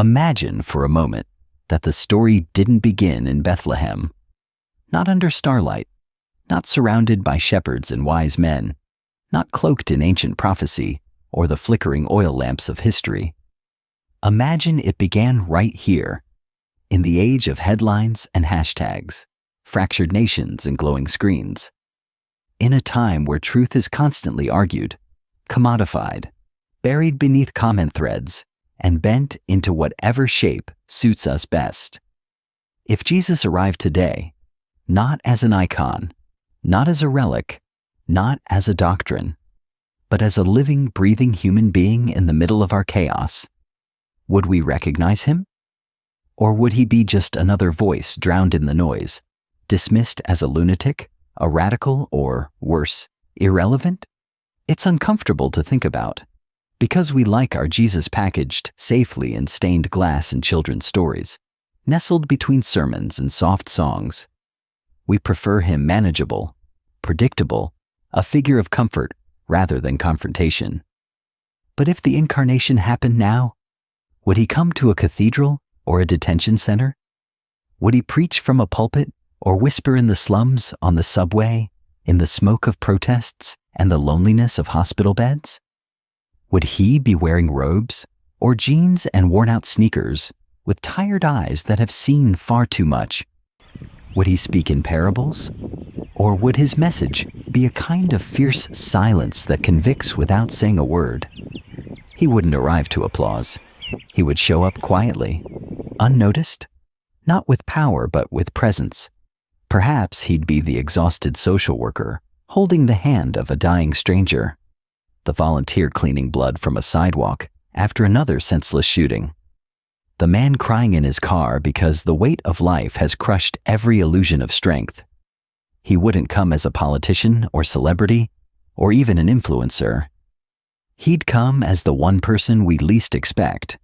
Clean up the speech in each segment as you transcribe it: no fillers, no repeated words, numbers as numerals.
Imagine for a moment that the story didn't begin in Bethlehem, not under starlight, not surrounded by shepherds and wise men, not cloaked in ancient prophecy or the flickering oil lamps of history. Imagine it began right here, in the age of headlines and hashtags, fractured nations and glowing screens. In a time where truth is constantly argued, commodified, buried beneath comment threads, and bent into whatever shape suits us best. If Jesus arrived today, not as an icon, not as a relic, not as a doctrine, but as a living, breathing human being in the middle of our chaos, would we recognize him? Or would he be just another voice drowned in the noise, dismissed as a lunatic, a radical, or, worse, irrelevant? It's uncomfortable to think about, because we like our Jesus packaged safely in stained glass and children's stories, nestled between sermons and soft songs. We prefer him manageable, predictable, a figure of comfort rather than confrontation. But if the incarnation happened now, would he come to a cathedral or a detention center? Would he preach from a pulpit or whisper in the slums, on the subway, in the smoke of protests and the loneliness of hospital beds? Would he be wearing robes or jeans and worn-out sneakers with tired eyes that have seen far too much? Would he speak in parables? Or would his message be a kind of fierce silence that convicts without saying a word? He wouldn't arrive to applause. He would show up quietly, unnoticed, not with power but with presence. Perhaps he'd be the exhausted social worker, holding the hand of a dying stranger, the volunteer cleaning blood from a sidewalk after another senseless shooting, the man crying in his car because the weight of life has crushed every illusion of strength. He wouldn't come as a politician or celebrity, or even an influencer. He'd come as the one person we least expect,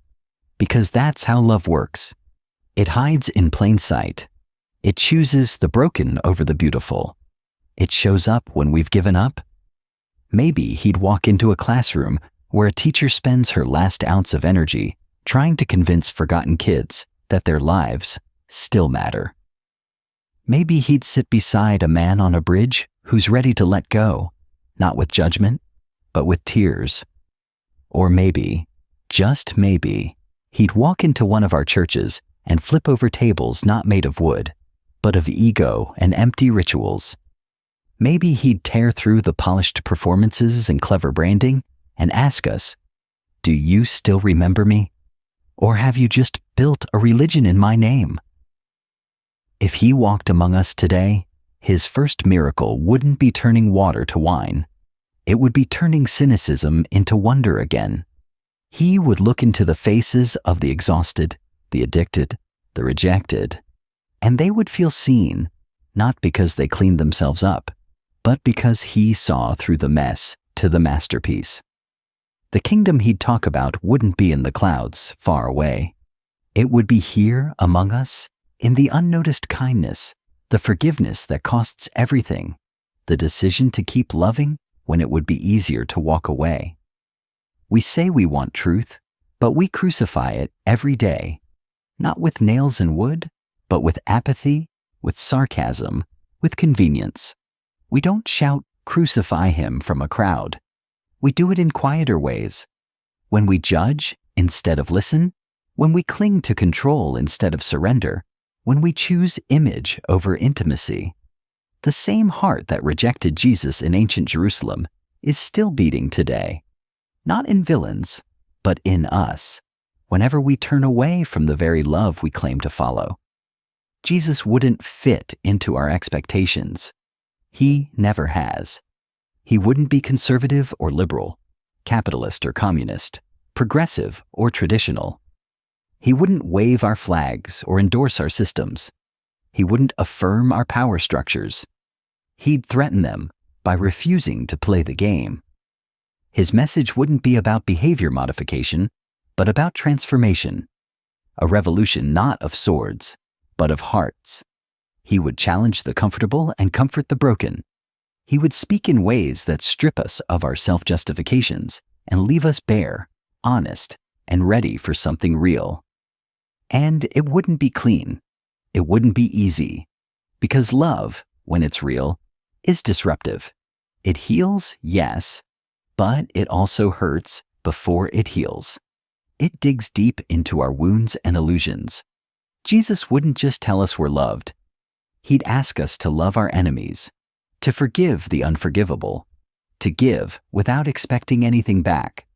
because that's how love works. It hides in plain sight. It chooses the broken over the beautiful. It shows up when we've given up. Maybe he'd walk into a classroom where a teacher spends her last ounce of energy trying to convince forgotten kids that their lives still matter. Maybe he'd sit beside a man on a bridge who's ready to let go, not with judgment, but with tears. Or maybe, just maybe, he'd walk into one of our churches and flip over tables not made of wood, but of ego and empty rituals. Maybe he'd tear through the polished performances and clever branding and ask us, "Do you still remember me? Or have you just built a religion in my name?" If he walked among us today, his first miracle wouldn't be turning water to wine. It would be turning cynicism into wonder again. He would look into the faces of the exhausted, the addicted, the rejected, and they would feel seen, not because they cleaned themselves up, but because he saw through the mess to the masterpiece. The kingdom he'd talk about wouldn't be in the clouds, far away. It would be here among us, in the unnoticed kindness, the forgiveness that costs everything, the decision to keep loving when it would be easier to walk away. We say we want truth, but we crucify it every day, not with nails and wood, but with apathy, with sarcasm, with convenience. We don't shout, "Crucify him," from a crowd. We do it in quieter ways. When we judge instead of listen, when we cling to control instead of surrender, when we choose image over intimacy. The same heart that rejected Jesus in ancient Jerusalem is still beating today, not in villains, but in us, whenever we turn away from the very love we claim to follow. Jesus wouldn't fit into our expectations. He never has. He wouldn't be conservative or liberal, capitalist or communist, progressive or traditional. He wouldn't wave our flags or endorse our systems. He wouldn't affirm our power structures. He'd threaten them by refusing to play the game. His message wouldn't be about behavior modification, but about transformation. A revolution not of swords, but of hearts. He would challenge the comfortable and comfort the broken. He would speak in ways that strip us of our self-justifications and leave us bare, honest, and ready for something real. And it wouldn't be clean. It wouldn't be easy. Because love, when it's real, is disruptive. It heals, yes, but it also hurts before it heals. It digs deep into our wounds and illusions. Jesus wouldn't just tell us we're loved. He'd ask us to love our enemies, to forgive the unforgivable, to give without expecting anything back.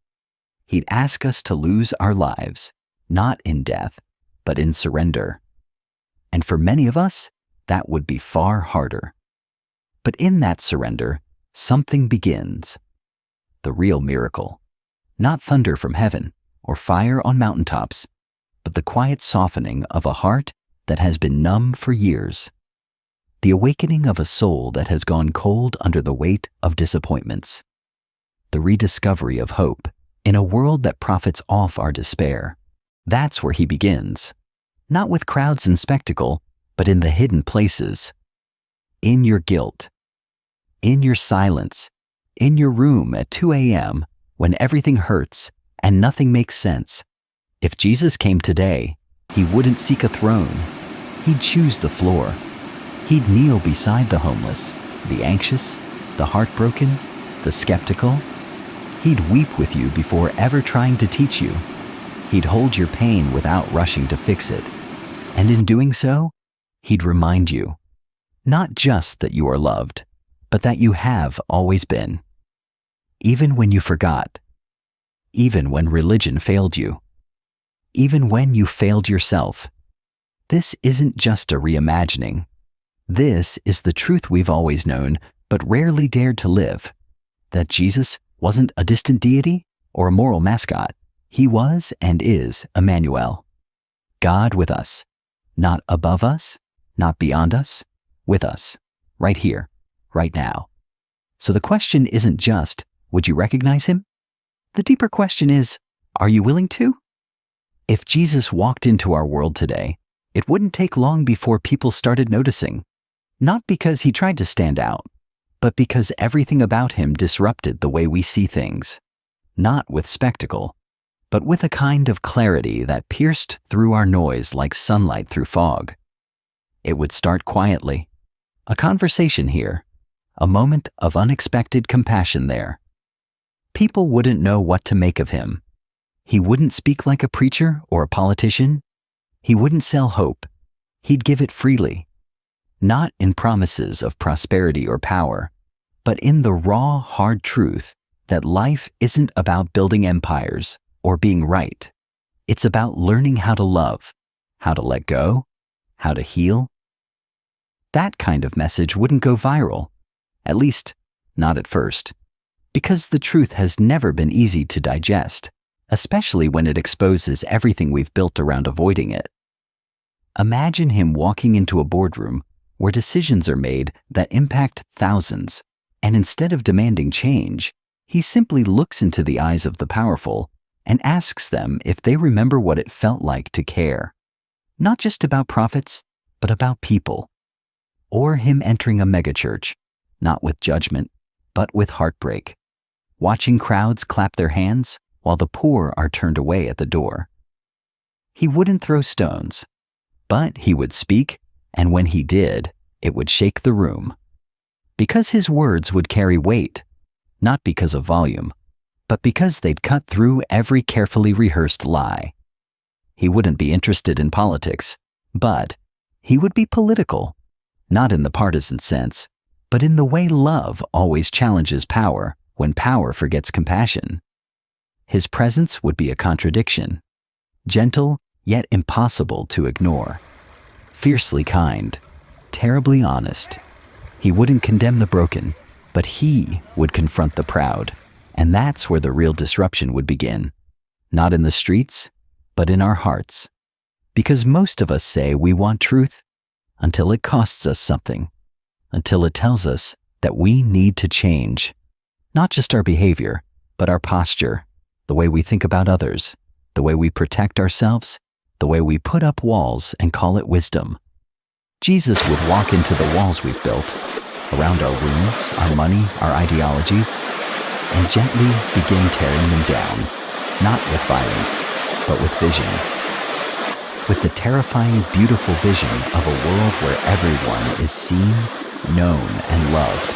He'd ask us to lose our lives, not in death, but in surrender. And for many of us, that would be far harder. But in that surrender, something begins. The real miracle. Not thunder from heaven or fire on mountaintops, but the quiet softening of a heart that has been numb for years. The awakening of a soul that has gone cold under the weight of disappointments. The rediscovery of hope in a world that profits off our despair. That's where he begins. Not with crowds and spectacle, but in the hidden places. In your guilt. In your silence. In your room at 2 a.m. when everything hurts and nothing makes sense. If Jesus came today, he wouldn't seek a throne. He'd choose the floor. He'd kneel beside the homeless, the anxious, the heartbroken, the skeptical. He'd weep with you before ever trying to teach you. He'd hold your pain without rushing to fix it. And in doing so, he'd remind you, not just that you are loved, but that you have always been. Even when you forgot. Even when religion failed you. Even when you failed yourself. This isn't just a reimagining. This is the truth we've always known, but rarely dared to live. That Jesus wasn't a distant deity or a moral mascot. He was and is Emmanuel. God with us. Not above us, not beyond us, with us. Right here, right now. So the question isn't just, would you recognize him? The deeper question is, are you willing to? If Jesus walked into our world today, it wouldn't take long before people started noticing. Not because he tried to stand out, but because everything about him disrupted the way we see things. Not with spectacle, but with a kind of clarity that pierced through our noise like sunlight through fog. It would start quietly. A conversation here, a moment of unexpected compassion there. People wouldn't know what to make of him. He wouldn't speak like a preacher or a politician. He wouldn't sell hope. He'd give it freely. Not in promises of prosperity or power, but in the raw, hard truth that life isn't about building empires or being right. It's about learning how to love, how to let go, how to heal. That kind of message wouldn't go viral, at least not at first, because the truth has never been easy to digest, especially when it exposes everything we've built around avoiding it. Imagine him walking into a boardroom where decisions are made that impact thousands, and instead of demanding change, he simply looks into the eyes of the powerful and asks them if they remember what it felt like to care, not just about profits, but about people. Or him entering a megachurch, not with judgment, but with heartbreak, watching crowds clap their hands while the poor are turned away at the door. He wouldn't throw stones, but he would speak, and when he did, it would shake the room. Because his words would carry weight, not because of volume, but because they'd cut through every carefully rehearsed lie. He wouldn't be interested in politics, but he would be political, not in the partisan sense, but in the way love always challenges power when power forgets compassion. His presence would be a contradiction, gentle yet impossible to ignore, fiercely kind, terribly honest. He wouldn't condemn the broken, but he would confront the proud. And that's where the real disruption would begin. Not in the streets, but in our hearts. Because most of us say we want truth until it costs us something, until it tells us that we need to change. Not just our behavior, but our posture, the way we think about others, the way we protect ourselves, the way we put up walls and call it wisdom. Jesus would walk into the walls we've built, around our wounds, our money, our ideologies, and gently begin tearing them down, not with violence, but with vision. with the terrifying, beautiful vision of a world where everyone is seen, known, and loved,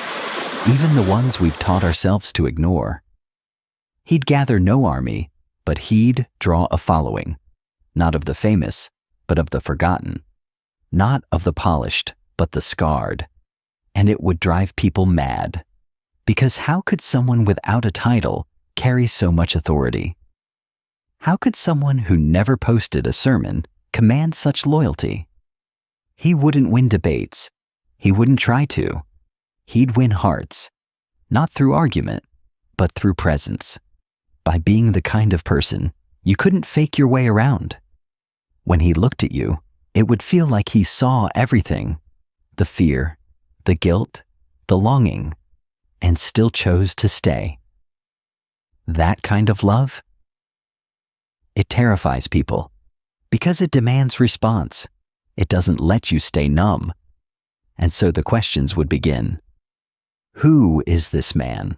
even the ones we've taught ourselves to ignore. He'd gather no army, but he'd draw a following, not of the famous, but of the forgotten, not of the polished, but the scarred. And it would drive people mad, because how could someone without a title carry so much authority? How could someone who never posted a sermon command such loyalty? He wouldn't win debates. He wouldn't try to. He'd win hearts, not through argument, but through presence, by being the kind of person you couldn't fake your way around. When he looked at you, it would feel like he saw everything, the fear, the guilt, the longing, and still chose to stay. That kind of love? It terrifies people because it demands response. It doesn't let you stay numb. And so the questions would begin. Who is this man?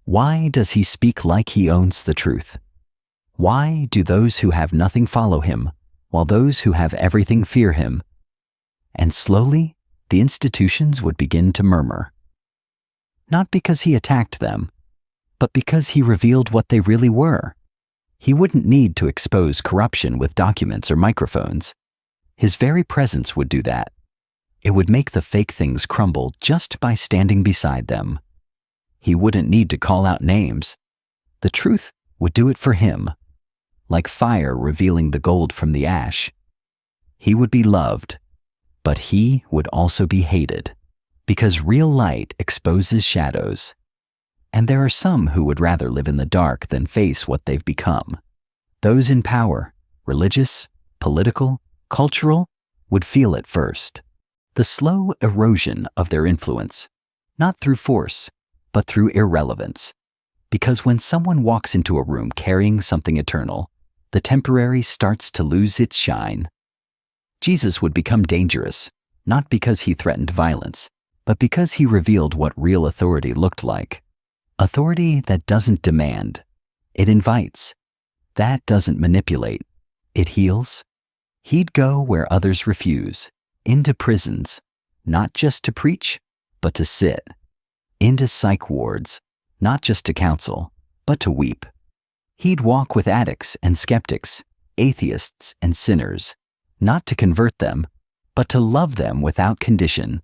Why does he speak like he owns the truth? Why do those who have nothing follow him, while those who have everything fear him? And slowly, the institutions would begin to murmur. Not because he attacked them, but because he revealed what they really were. He wouldn't need to expose corruption with documents or microphones. His very presence would do that. It would make the fake things crumble just by standing beside them. He wouldn't need to call out names. The truth would do it for him, like fire revealing the gold from the ash. He would be loved, but he would also be hated, because real light exposes shadows. And there are some who would rather live in the dark than face what they've become. Those in power, religious, political, cultural, would feel it first. The slow erosion of their influence, not through force, but through irrelevance. Because when someone walks into a room carrying something eternal, the temporary starts to lose its shine. Jesus would become dangerous, not because he threatened violence, but because he revealed what real authority looked like. Authority that doesn't demand, it invites. That doesn't manipulate, it heals. He'd go where others refuse, into prisons, not just to preach, but to sit. Into psych wards, not just to counsel, but to weep. He'd walk with addicts and skeptics, atheists and sinners, not to convert them, but to love them without condition.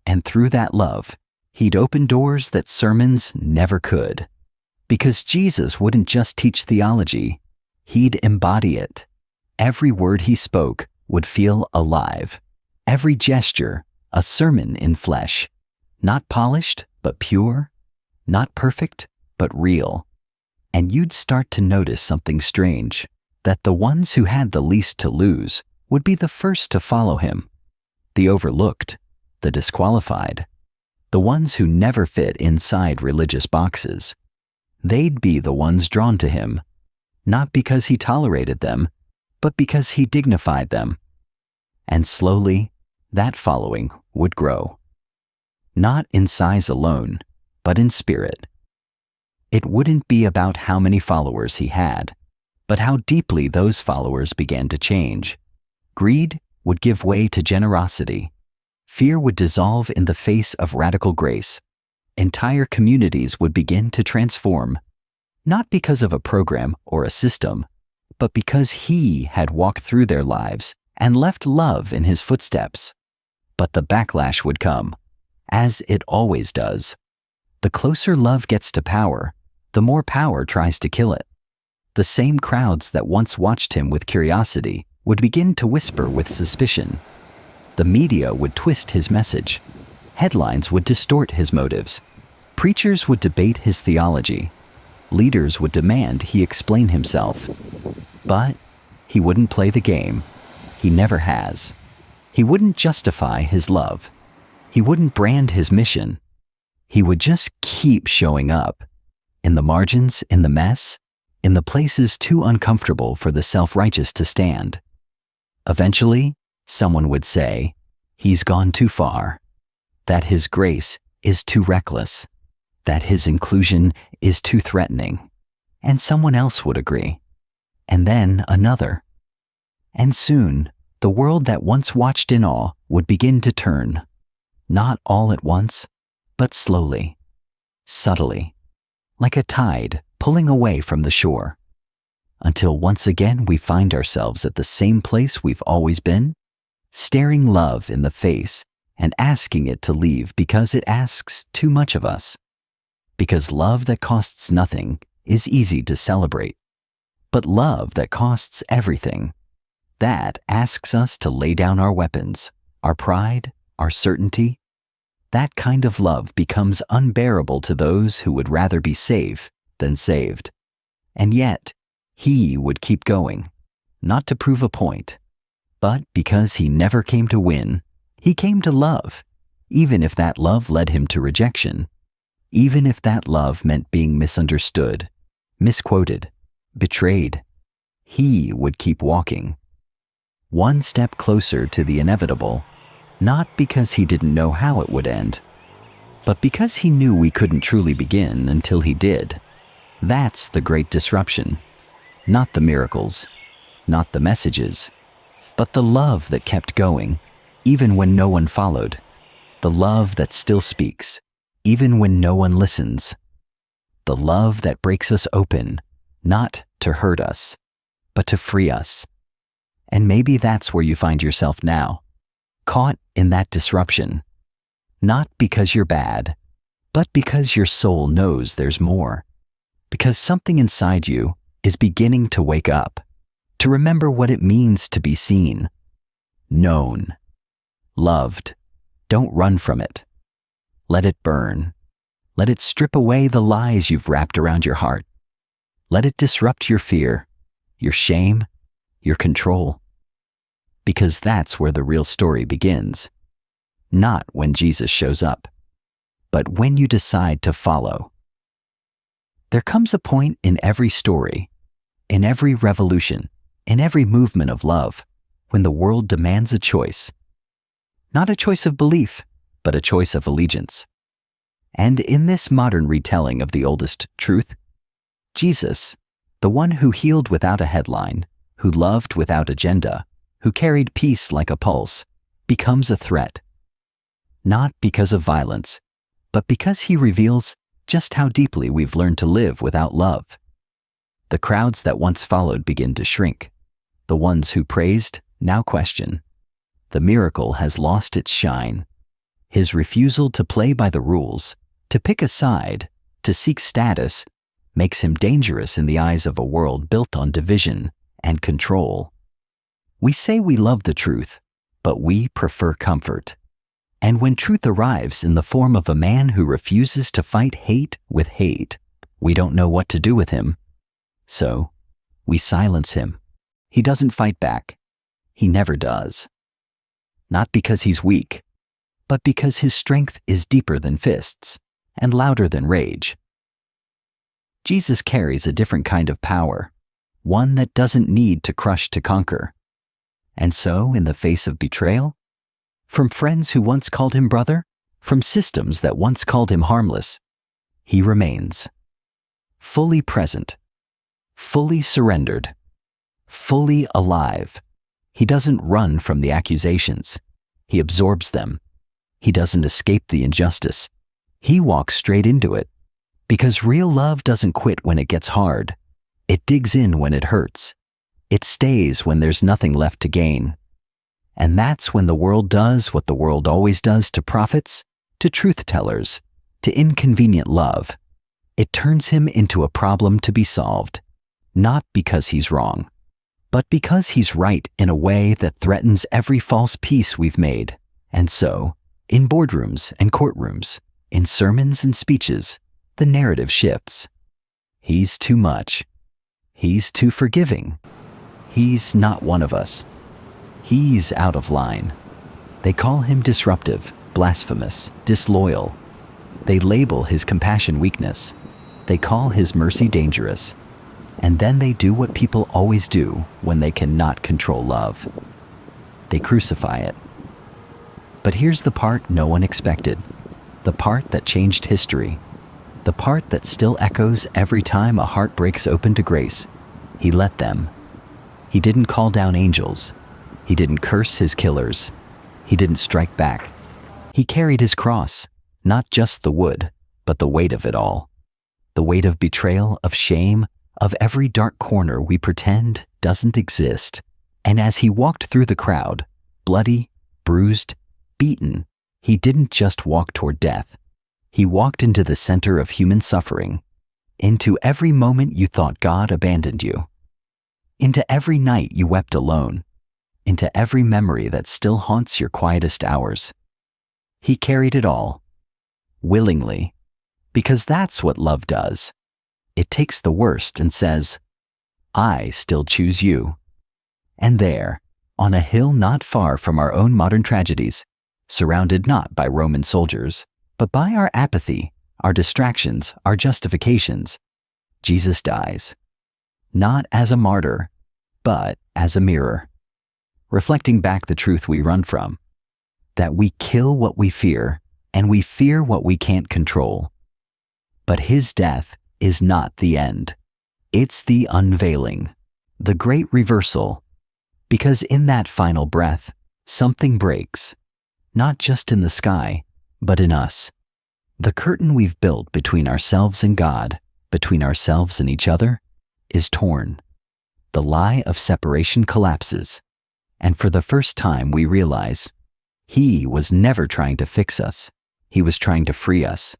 And through that love, he'd open doors that sermons never could. Because Jesus wouldn't just teach theology, he'd embody it. Every word he spoke would feel alive. Every gesture, a sermon in flesh. Not polished, but pure. Not perfect, but real. And you'd start to notice something strange, that the ones who had the least to lose would be the first to follow him. The overlooked, the disqualified, the ones who never fit inside religious boxes. They'd be the ones drawn to him, not because he tolerated them, but because he dignified them. And slowly, that following would grow. Not in size alone, but in spirit. It wouldn't be about how many followers he had, but how deeply those followers began to change. Greed would give way to generosity. Fear would dissolve in the face of radical grace. Entire communities would begin to transform, not because of a program or a system, but because he had walked through their lives and left love in his footsteps. But the backlash would come, as it always does. The closer love gets to power, the more power tries to kill it. The same crowds that once watched him with curiosity would begin to whisper with suspicion. The media would twist his message. Headlines would distort his motives. Preachers would debate his theology. Leaders would demand he explain himself. But he wouldn't play the game. He never has. He wouldn't justify his love. He wouldn't brand his mission. He would just keep showing up. In the margins, in the mess, in the places too uncomfortable for the self-righteous to stand. Eventually, someone would say, he's gone too far, that his grace is too reckless, that his inclusion is too threatening, and someone else would agree, and then another. And soon, the world that once watched in awe would begin to turn, not all at once, but slowly, subtly, like a tide pulling away from the shore, until once again we find ourselves at the same place we've always been, staring love in the face and asking it to leave because it asks too much of us. Because love that costs nothing is easy to celebrate, but love that costs everything, that asks us to lay down our weapons, our pride, our certainty. That kind of love becomes unbearable to those who would rather be safe than saved. And yet, he would keep going, not to prove a point, but because he never came to win, he came to love, even if that love led him to rejection, even if that love meant being misunderstood, misquoted, betrayed. He would keep walking, one step closer to the inevitable, not because he didn't know how it would end, but because he knew we couldn't truly begin until he did. That's the great disruption. Not the miracles, not the messages, but the love that kept going, even when no one followed. The love that still speaks, even when no one listens. The love that breaks us open, not to hurt us, but to free us. And maybe that's where you find yourself now, caught in that disruption. Not because you're bad, but because your soul knows there's more. Because something inside you is beginning to wake up, to remember what it means to be seen, known, loved. Don't run from it. Let it burn. Let it strip away the lies you've wrapped around your heart. Let it disrupt your fear, your shame, your control. Because that's where the real story begins. Not when Jesus shows up, but when you decide to follow. There comes a point in every story, in every revolution, in every movement of love, when the world demands a choice. Not a choice of belief, but a choice of allegiance. And in this modern retelling of the oldest truth, Jesus, the one who healed without a headline, who loved without agenda, who carried peace like a pulse, becomes a threat. Not because of violence, but because he reveals just how deeply we've learned to live without love. The crowds that once followed begin to shrink. The ones who praised now question. The miracle has lost its shine. His refusal to play by the rules, to pick a side, to seek status, makes him dangerous in the eyes of a world built on division and control. We say we love the truth, but we prefer comfort. And when truth arrives in the form of a man who refuses to fight hate with hate, we don't know what to do with him. So, we silence him. He doesn't fight back. He never does. Not because he's weak, but because his strength is deeper than fists and louder than rage. Jesus carries a different kind of power, one that doesn't need to crush to conquer. And so, in the face of betrayal, from friends who once called him brother, from systems that once called him harmless, he remains fully present, fully surrendered, fully alive. He doesn't run from the accusations. He absorbs them. He doesn't escape the injustice. He walks straight into it. Because real love doesn't quit when it gets hard. It digs in when it hurts. It stays when there's nothing left to gain. And that's when the world does what the world always does to prophets, to truth-tellers, to inconvenient love. It turns him into a problem to be solved, not because he's wrong, but because he's right in a way that threatens every false peace we've made. And so, in boardrooms and courtrooms, in sermons and speeches, the narrative shifts. He's too much. He's too forgiving. He's not one of us. He's out of line. They call him disruptive, blasphemous, disloyal. They label his compassion weakness. They call his mercy dangerous. And then they do what people always do when they cannot control love. They crucify it. But here's the part no one expected. The part that changed history. The part that still echoes every time a heart breaks open to grace. He let them. He didn't call down angels. He didn't curse his killers. He didn't strike back. He carried his cross, not just the wood, but the weight of it all. The weight of betrayal, of shame, of every dark corner we pretend doesn't exist. And as he walked through the crowd, bloody, bruised, beaten, he didn't just walk toward death. He walked into the center of human suffering, into every moment you thought God abandoned you, into every night you wept alone, into every memory that still haunts your quietest hours. He carried it all, willingly, because that's what love does. It takes the worst and says, I still choose you. And there, on a hill not far from our own modern tragedies, surrounded not by Roman soldiers, but by our apathy, our distractions, our justifications, Jesus dies. Not as a martyr, but as a mirror, reflecting back the truth we run from, that we kill what we fear, and we fear what we can't control. But his death is not the end. It's the unveiling, the great reversal, because in that final breath, something breaks, not just in the sky, but in us. The curtain we've built between ourselves and God, between ourselves and each other, is torn. The lie of separation collapses, and for the first time we realize he was never trying to fix us. He was trying to free us.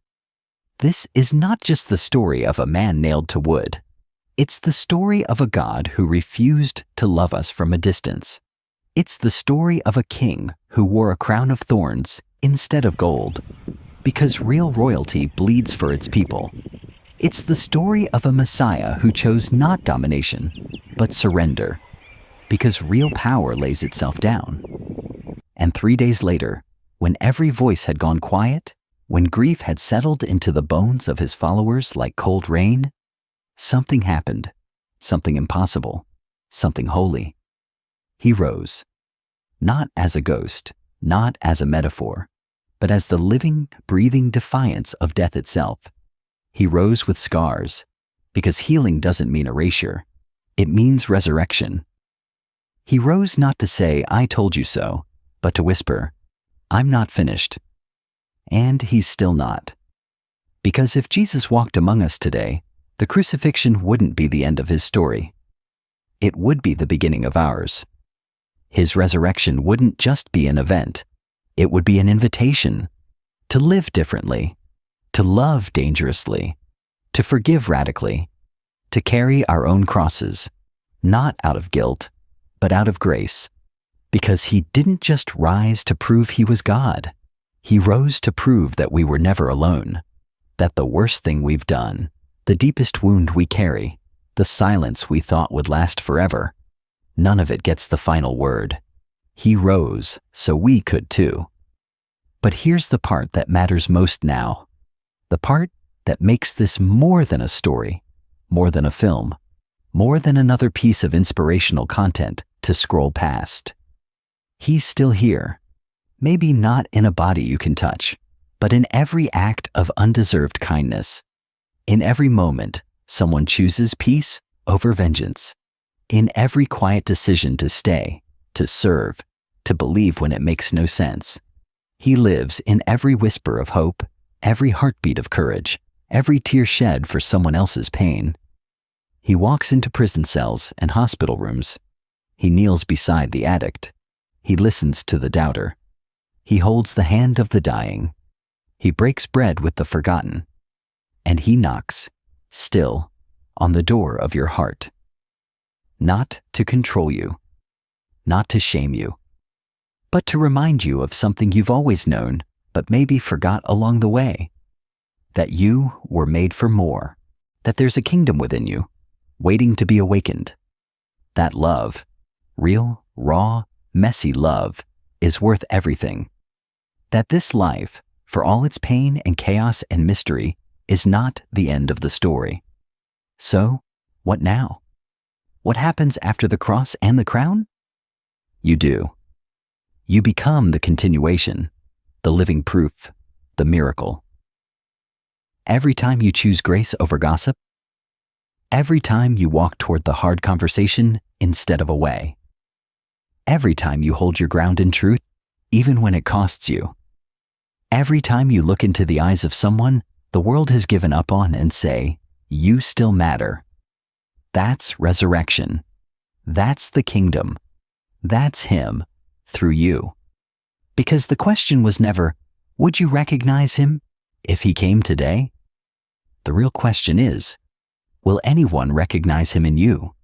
This is not just the story of a man nailed to wood. It's the story of a God who refused to love us from a distance. It's the story of a king who wore a crown of thorns instead of gold, because real royalty bleeds for its people. It's the story of a Messiah who chose not domination, but surrender, because real power lays itself down. And 3 days later, when every voice had gone quiet, when grief had settled into the bones of his followers like cold rain, something happened, something impossible, something holy. He rose, not as a ghost, not as a metaphor, but as the living, breathing defiance of death itself. He rose with scars, because healing doesn't mean erasure, it means resurrection. He rose not to say, I told you so, but to whisper, I'm not finished. And he's still not. Because if Jesus walked among us today, the crucifixion wouldn't be the end of his story. It would be the beginning of ours. His resurrection wouldn't just be an event. It would be an invitation to live differently, to love dangerously, to forgive radically, to carry our own crosses, not out of guilt, but out of grace, because he didn't just rise to prove he was God. He rose to prove that we were never alone, that the worst thing we've done, the deepest wound we carry, the silence we thought would last forever, none of it gets the final word. He rose so we could too. But here's the part that matters most now, the part that makes this more than a story, more than a film, more than another piece of inspirational content to scroll past. He's still here, maybe not in a body you can touch, but in every act of undeserved kindness. In every moment, someone chooses peace over vengeance. In every quiet decision to stay, to serve, to believe when it makes no sense. He lives in every whisper of hope, every heartbeat of courage, every tear shed for someone else's pain. He walks into prison cells and hospital rooms. He kneels beside the addict. He listens to the doubter. He holds the hand of the dying. He breaks bread with the forgotten. And he knocks, still, on the door of your heart. Not to control you, not to shame you, but to remind you of something you've always known, but maybe forgot along the way. That you were made for more, that there's a kingdom within you, waiting to be awakened. That love, real, raw, messy love, is worth everything. That this life, for all its pain and chaos and mystery, is not the end of the story. So, what now? What happens after the cross and the crown? You do. You become the continuation, the living proof, the miracle. Every time you choose grace over gossip, every time you walk toward the hard conversation instead of away, Every time you hold your ground in truth, even when it costs you. Every time you look into the eyes of someone the world has given up on and say, "You still matter." That's resurrection. That's the kingdom. That's Him through you. Because the question was never, would you recognize Him if He came today? The real question is, will anyone recognize Him in you?